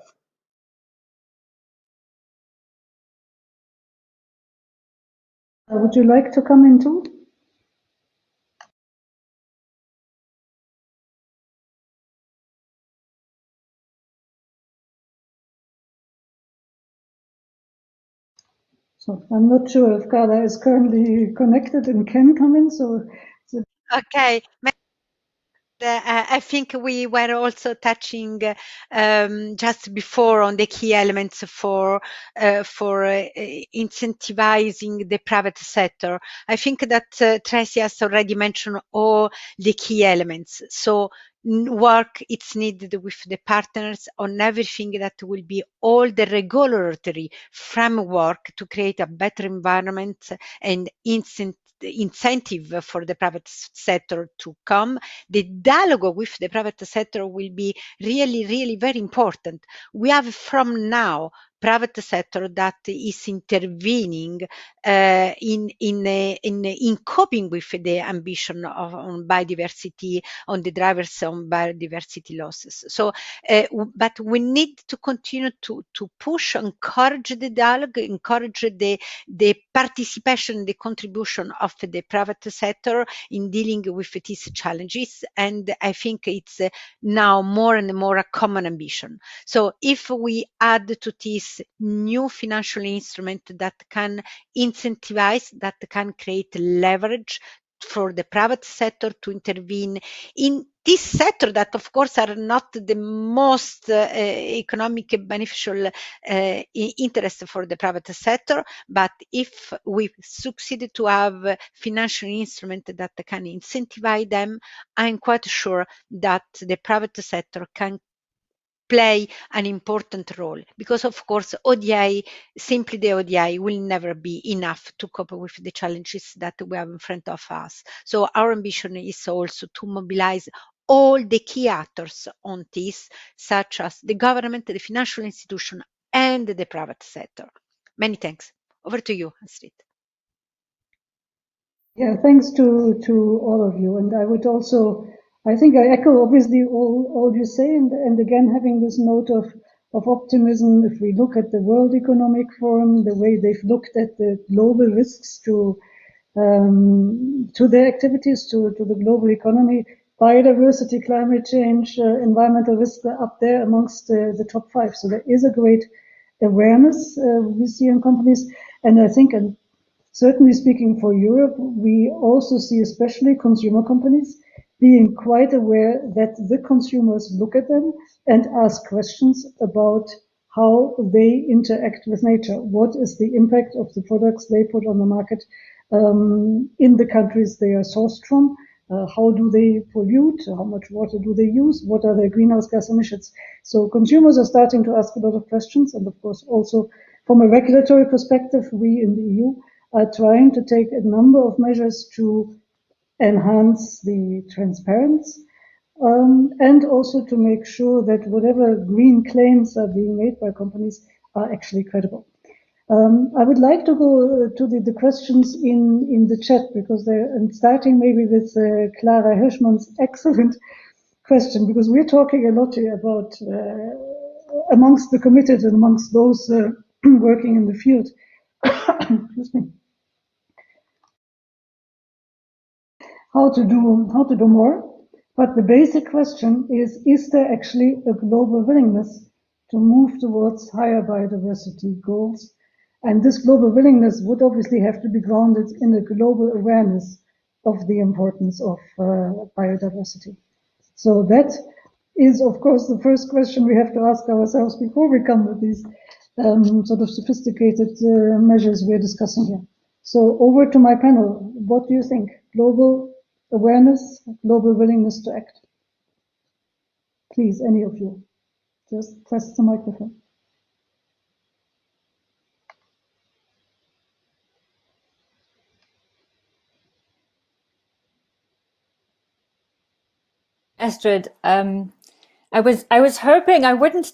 Would you like to come in too? So I'm not sure if Carla is currently connected and can come in. So Okay. I think we were also touching just before on the key elements for incentivizing the private sector. I think that Tracey has already mentioned all the key elements. So work it's needed with the partners on everything that will be all the regulatory framework to create a better environment and incentive for the private sector to come. The dialogue with the private sector will be really, really very important. We have from now private sector that is intervening in coping with the ambition on biodiversity, on the drivers on biodiversity losses. So, but we need to continue to push, encourage the dialogue, encourage the participation, the contribution of the private sector in dealing with these challenges. And I think it's now more and more a common ambition. So if we add to this new financial instrument that can incentivize, that can create leverage for the private sector to intervene in this sector that of course are not the most economic beneficial interest for the private sector, but if we succeed to have financial instrument that can incentivize them, I'm quite sure that the private sector can play an important role, because of course simply the ODI will never be enough to cope with the challenges that we have in front of us. So our ambition is also to mobilize all the key actors on this, such as the government, the financial institution, and the private sector. Many thanks. Over to you, Astrid. Yeah, thanks to all of you. And I would also, I think I echo obviously all you say, and again having this note of optimism. If we look at the World Economic Forum, the way they've looked at the global risks to their activities, to the global economy, biodiversity, climate change, environmental risks are up there amongst the top 5. So there is a great awareness we see in companies, and I think, and certainly speaking for Europe, we also see especially consumer companies being quite aware that the consumers look at them and ask questions about how they interact with nature. What is the impact of the products they put on the market in the countries they are sourced from? How do they pollute? How much water do they use? What are their greenhouse gas emissions? So consumers are starting to ask a lot of questions. And of course, also from a regulatory perspective, we in the EU are trying to take a number of measures to enhance the transparency and also to make sure that whatever green claims are being made by companies are actually credible. I would like to go to the questions in the chat, because and starting maybe with Clara Hirschmann's excellent question, because we're talking a lot here about amongst the committed and amongst those working in the field. Excuse me. How to do more. But the basic question is there actually a global willingness to move towards higher biodiversity goals? And this global willingness would obviously have to be grounded in a global awareness of the importance of biodiversity. So that is, of course, the first question we have to ask ourselves before we come with these sort of sophisticated measures we're discussing here. So over to my panel. What do you think? Global awareness, global willingness to act? Please, any of you, just press the microphone. Astrid, I was hoping I wouldn't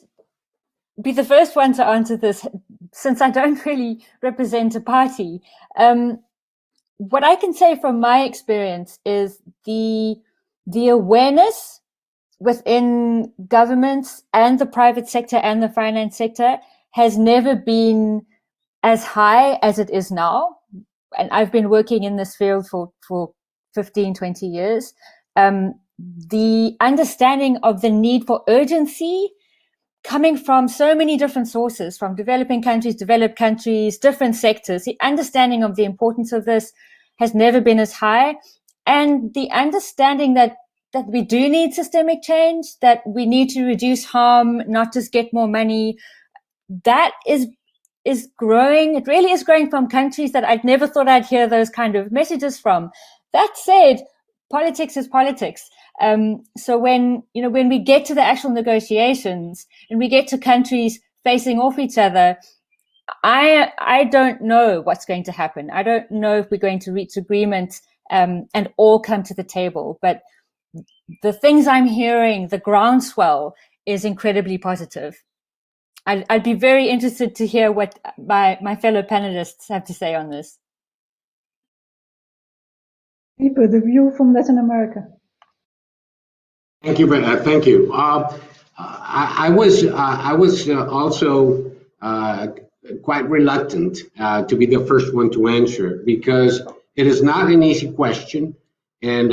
be the first one to answer this, since I don't really represent a party. What I can say from my experience is the awareness within governments and the private sector and the finance sector has never been as high as it is now. And I've been working in this field for 15, 20 years. The understanding of the need for urgency coming from so many different sources, from developing countries, developed countries, different sectors, the understanding of the importance of this has never been as high. And the understanding that we do need systemic change, that we need to reduce harm, not just get more money, that is growing. It really is growing from countries that I'd never thought I'd hear those kind of messages from. That said, politics is politics. So when we get to the actual negotiations and we get to countries facing off each other, I don't know what's going to happen. I don't know if we're going to reach agreement and all come to the table. But the things I'm hearing, the groundswell is incredibly positive. I'd be very interested to hear what my fellow panelists have to say on this. Deeper, the view from Latin America. Thank you. Thank you. I was also quite reluctant to be the first one to answer, because it is not an easy question. And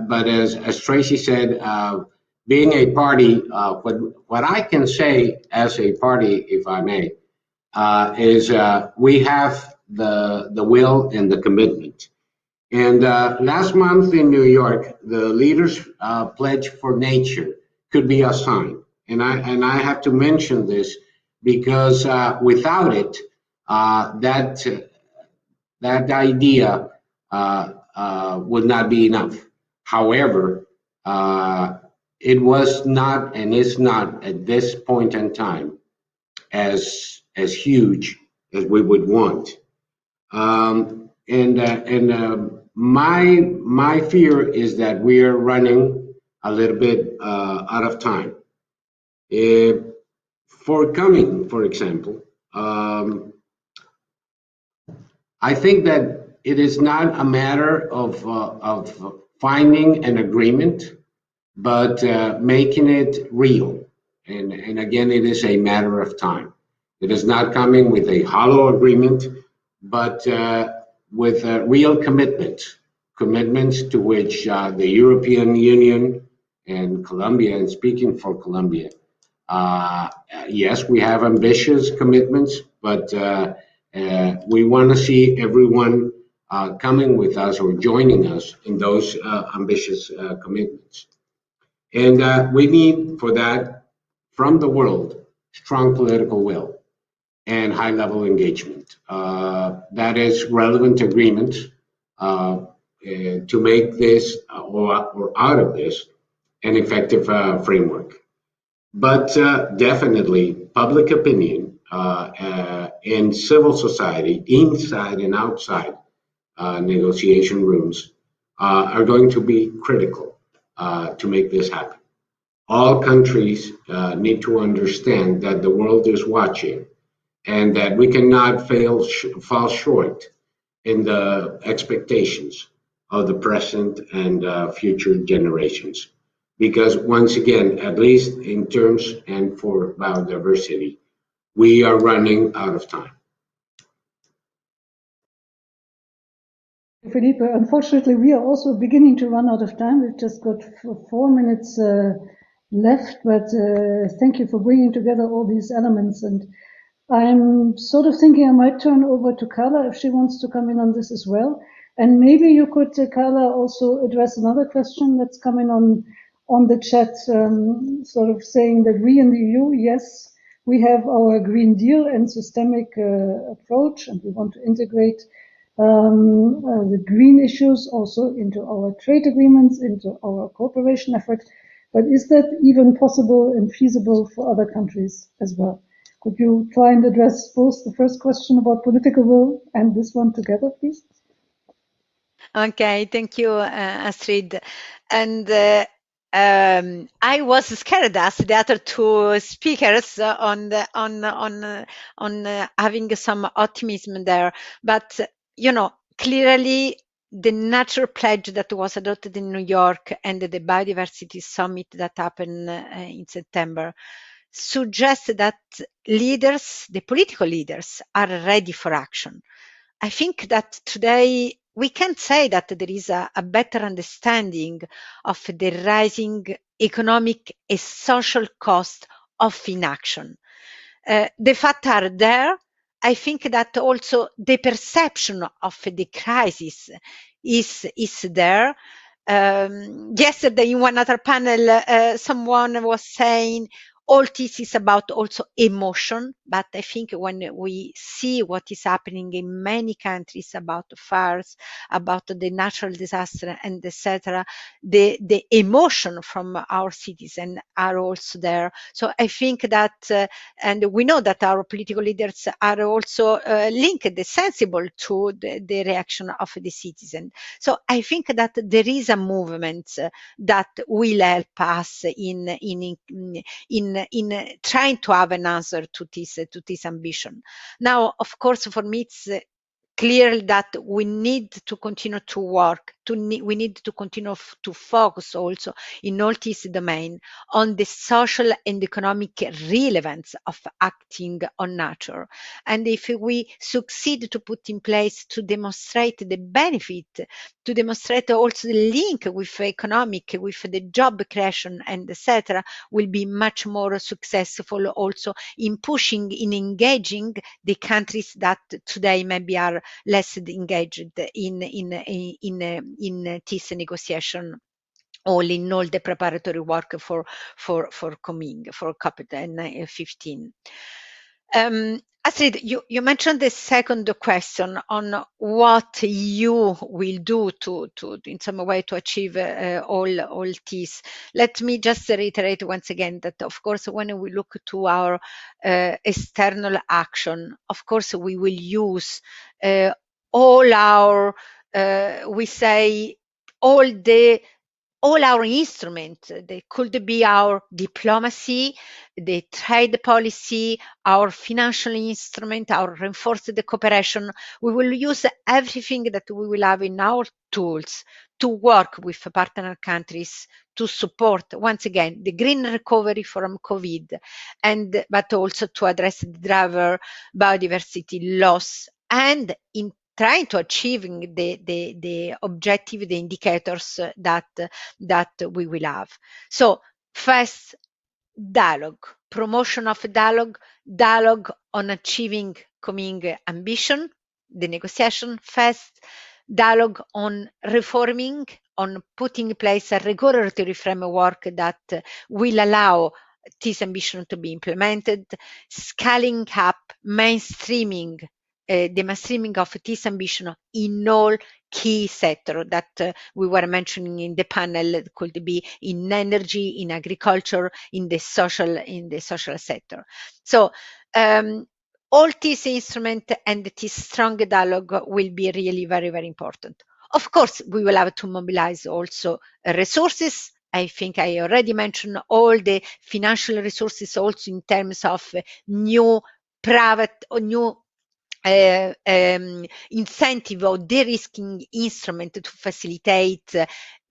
but as Tracey said, being a party, what I can say as a party, if I may, is we have the will and the commitment. And last month in New York, the Leaders' Pledge for Nature could be a sign. And I have to mention this because without it, that idea would not be enough. However, it was not and is not at this point in time as huge as we would want. My fear is that we are running a little bit out of time. For Cumming, for example, I think that it is not a matter of finding an agreement, but making it real. And again, it is a matter of time. It is not coming with a hollow agreement, but with real commitments to which the European Union and Colombia, and speaking for Colombia, yes, we have ambitious commitments, but we want to see everyone coming with us or joining us in those ambitious commitments. And we need for that, from the world, strong political will and high-level engagement. That is relevant agreement to make this or out of this an effective framework. But definitely public opinion and civil society, inside and outside negotiation rooms, are going to be critical to make this happen. All countries need to understand that the world is watching, and that we cannot fall short in the expectations of the present and future generations. Because once again, at least in terms and for biodiversity, we are running out of time. Felipe, unfortunately, we are also beginning to run out of time. We've just got 4 minutes left, but thank you for bringing together all these elements. And I'm sort of thinking I might turn over to Carla if she wants to come in on this as well. And maybe you could, Carla, also address another question that's coming on the chat, sort of saying that we in the EU, yes, we have our Green Deal and systemic approach, and we want to integrate the green issues also into our trade agreements, into our cooperation efforts. But is that even possible and feasible for other countries as well? Could you try and address both the first question about political will and this one together, please? Okay, thank you, Astrid. And I was scared as the other two speakers on having some optimism there, but clearly the Nature Pledge that was adopted in New York and the Biodiversity Summit that happened in September suggests that leaders, the political leaders, are ready for action. I think that today we can say that there is a better understanding of the rising economic and social cost of inaction. The facts are there. I think that also the perception of the crisis is there. Yesterday in one other panel, someone was saying all this is about also emotion, but I think when we see what is happening in many countries about fires, about the natural disaster and etc., the emotion from our citizens are also there. So I think that, and we know that our political leaders are also linked, sensible to the reaction of the citizen. So I think that there is a movement that will help us in trying to have an answer to this ambition. Now, of course, for me, it's clear that we need to continue to work. We need to continue to focus also in all this domain on the social and economic relevance of acting on nature. And if we succeed to put in place to demonstrate the benefit, to demonstrate also the link with economic, with the job creation and etc., will be much more successful also in pushing, in engaging the countries that today maybe are less engaged in this negotiation, in all the preparatory work for Cumming, for COP15. Astrid, you mentioned the second question on what you will do to in some way to achieve all this. Let me just reiterate once again that, of course, when we look to our external action, of course, we will use all our, we say, all our instruments. They could be our diplomacy, the trade policy, our financial instrument, our reinforced cooperation. We will use everything that we will have in our tools to work with partner countries to support, once again, the green recovery from COVID, but also to address the driver biodiversity loss, and in trying to achieving the objective, the indicators that we will have. So first, dialogue, promotion of dialogue on achieving Cumming ambition, the negotiation first, dialogue on reforming, on putting in place a regulatory framework that will allow this ambition to be implemented, scaling up, mainstreaming, the mainstreaming of this ambition in all key sectors that we were mentioning in the panel. It could be in energy, in agriculture, in the social sector. So all these instruments and this strong dialogue will be really very, very important. Of course, we will have to mobilize also resources. I think I already mentioned all the financial resources also in terms of new private or new incentive or de-risking instrument to facilitate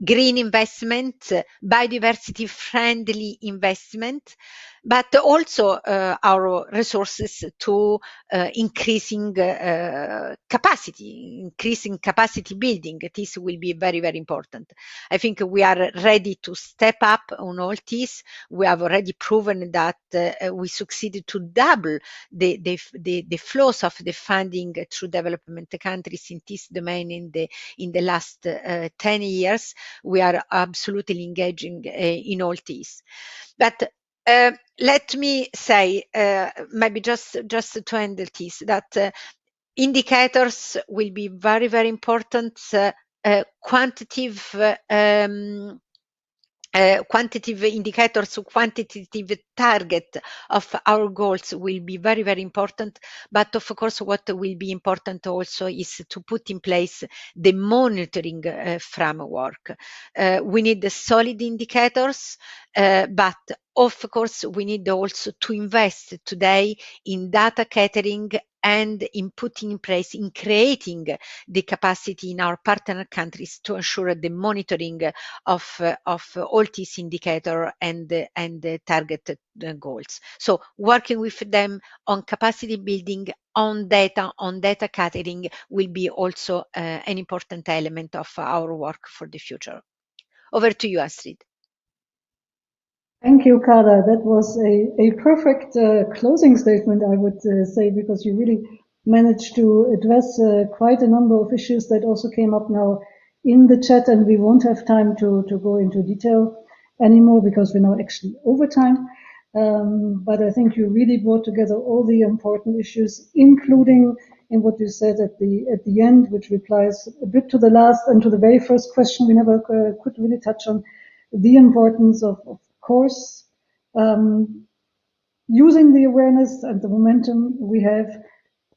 green investment, biodiversity friendly investment, but also our resources to increasing capacity building. This will be very, very important. I think we are ready to step up on all this. We have already proven that we succeeded to double the flows of the funding through development countries in this domain in the last 10 years. We are absolutely engaging in all this. But let me say, maybe just to end this, that indicators will be very, very important. Quantitative indicators, quantitative target of our goals will be very, very important. But of course, what will be important also is to put in place the monitoring framework. We need the solid indicators, but of course, we need also to invest today in data gathering and in putting in place, in creating the capacity in our partner countries to ensure the monitoring of all these indicators and the target goals. So working with them on capacity building, on data gathering will be also an important element of our work for the future. Over to you, Astrid. Thank you, Carla. That was a perfect closing statement, I would say, because you really managed to address quite a number of issues that also came up now in the chat, and we won't have time to go into detail anymore because we're now actually over time. But I think you really brought together all the important issues, including in what you said at the end, which replies a bit to the last and to the very first question we never could really touch on, the importance of course, using the awareness and the momentum we have,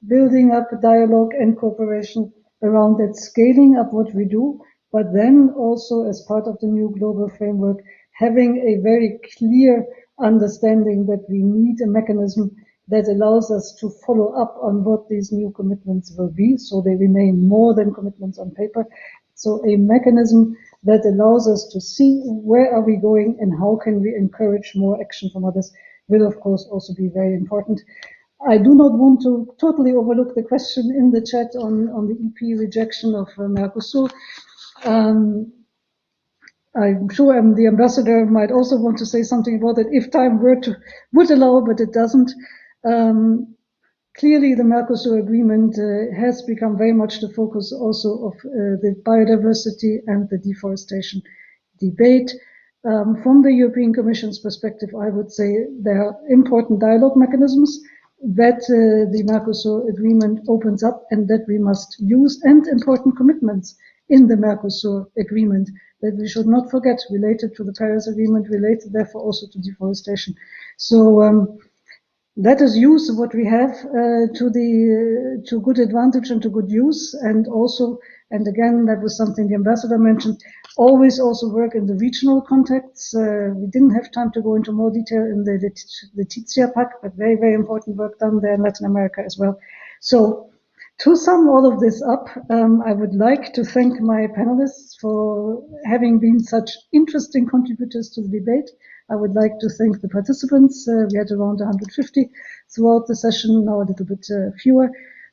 building up dialogue and cooperation around that, scaling up what we do, but then also as part of the new global framework, having a very clear understanding that we need a mechanism that allows us to follow up on what these new commitments will be, so they remain more than commitments on paper. So a mechanism that allows us to see where are we going and how can we encourage more action from others will, of course, also be very important. I do not want to totally overlook the question in the chat on the EP rejection of Mercosur. I'm sure the ambassador might also want to say something about it if time would allow, but it doesn't. Clearly, the Mercosur agreement has become very much the focus also of the biodiversity and the deforestation debate. From the European Commission's perspective, I would say there are important dialogue mechanisms that the Mercosur agreement opens up and that we must use, and important commitments in the Mercosur agreement that we should not forget, related to the Paris Agreement, related therefore also to deforestation. So let us use what we have to good advantage and to good use, and also, and again, that was something the ambassador mentioned, always also work in the regional contexts. We didn't have time to go into more detail in the Letizia Pact, but very, very important work done there in Latin America as well. So to sum all of this up, I would like to thank my panelists for having been such interesting contributors to the debate. I would like to thank the participants. We had around 150 throughout the session, now a little bit fewer,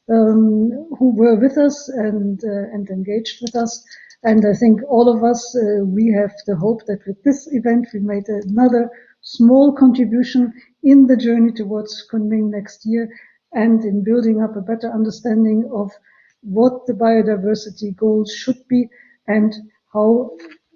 who were with us and engaged with us. And I think all of us, we have the hope that with this event, we made another small contribution in the journey towards Kunming next year, and in building up a better understanding of what the biodiversity goals should be and how,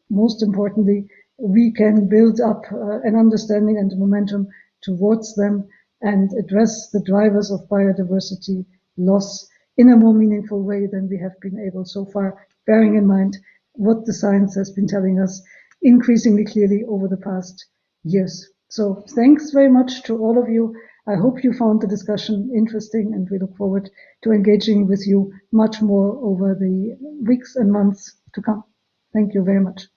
most importantly, we can build up an understanding and a momentum towards them and address the drivers of biodiversity loss in a more meaningful way than we have been able so far, bearing in mind what the science has been telling us increasingly clearly over the past years. So thanks very much to all of you. I hope you found the discussion interesting, and we look forward to engaging with you much more over the weeks and months to come. Thank you very much.